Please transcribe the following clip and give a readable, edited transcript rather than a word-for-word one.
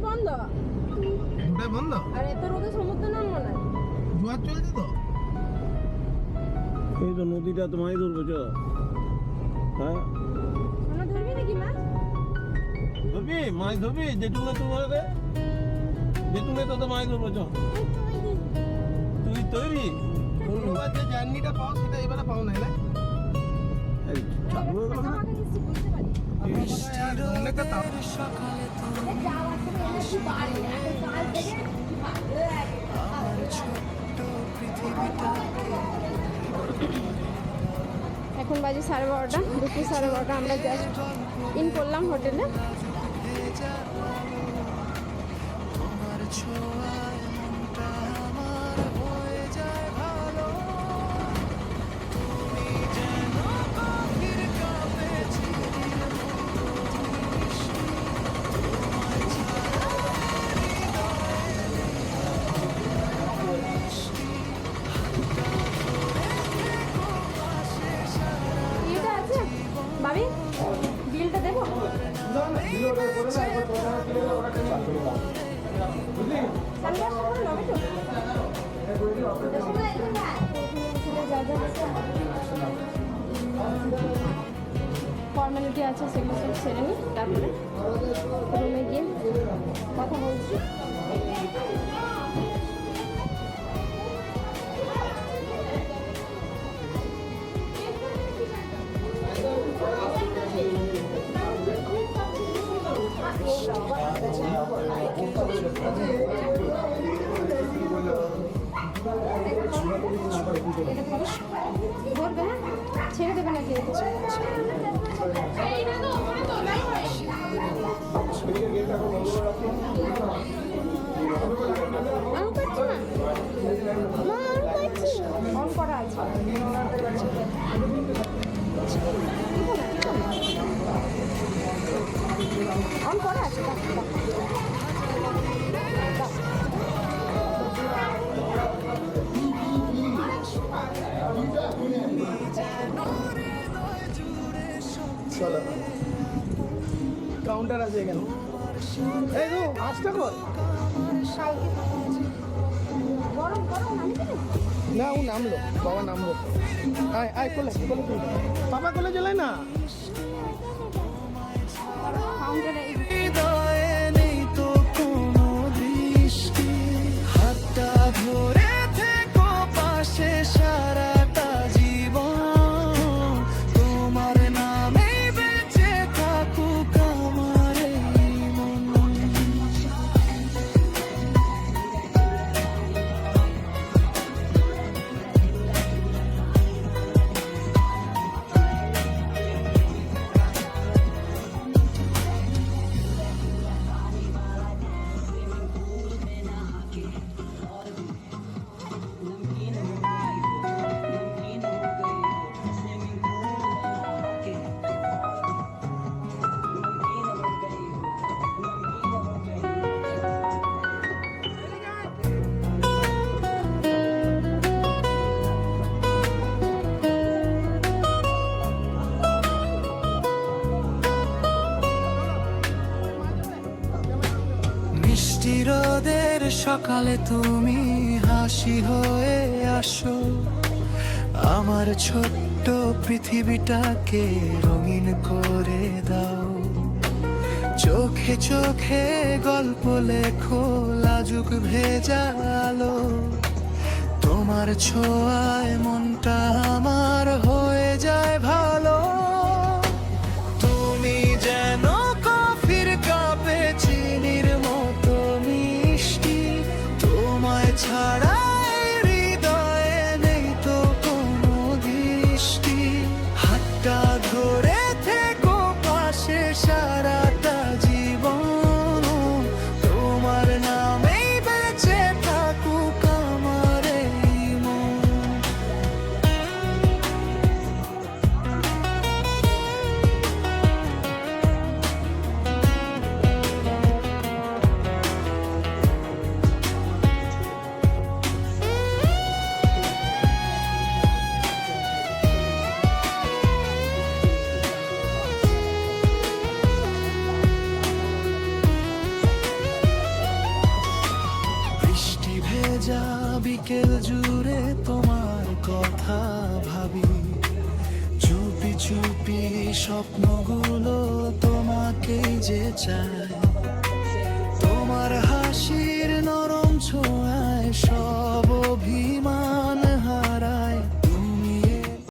বন্ধ। দুটাই বন্ধ। আর এত রোদে সমুদ্র নামবো না। জোয়ার চলছে তো। এই তো নদীটা তো মাছ ধরবো চ। হ্যাঁ সোনা ধরবি নাকি মাছ? ধরবি মাছ ধরবি যেটুনে তোমার রে যেটুনে তো মাছ ধরবো চ। তুই তৈরি? তোমরা যে জার্নিটা পাও সেটা এবারে পাও নাই না? এই চালু হয়ে গেল না? আমাকে নিশ্চয়ই বুঝতে পারি। অনেকটা তাপ। যাওয়ার সময় একটু বাড়ি এখন কাল থেকে এখন বাজে 12:30, দুপুর 12:30। আমরা জাস্ট ইন করলাম হোটেলে। ইয়েটা আছে ভাবি, বিলটা দেবো? ফর্মালিটি আছে সেগুলো সব সেরে নিই, তারপরে রুমে গিয়ে কথা বলছি। ধরবে, হ্যাঁ ছেড়ে দেবে নাকি? অন করা আছে। অন করা আছে। কাউন্টার আছে এখানে। এই তো আজটা কর। গরম গরম নামিয়ে দিলে? না ও নামলো, বাবা নামলো। আয় আয় কোলে কোলে তুই। পাপা কোলে চলে না। কাউন্টারে হৃদয়ে নেই তো কোনো দৃষ্টি, হাতটা ধরে থেকো পাশে সারাটা জীবন, তোমার নামেই বেঁচে থাকুক আমার এই মন। মিষ্টি রোদের সকালে তুমি হাসি হয়ে আসো, আমার ছোট্ট পৃথিবীটাকে রঙিন করে দাও। চোখে চোখে গল্প লেখো লাজুক ভেজা আলো, তোমার ছোঁয়ায় মনটা আমার হয়ে যায় ভালো। তুমি যেন কফির কাপে চিনির মতো মিষ্টি, তোমায় ছাড়া এই হৃদয়ে নেই তো কোনো দৃষ্টি, হাতটা ধরে থেকো পাশে সারাটা জীবন, তোমার নামেই বেঁচে থাকুক আমার এই মন। ভেজা বিকেল জুড়ে তোমার কথা ভাবি, চুপি চুপি স্বপ্নগুলো তোমাকেই যে চায়, তোমার হাসির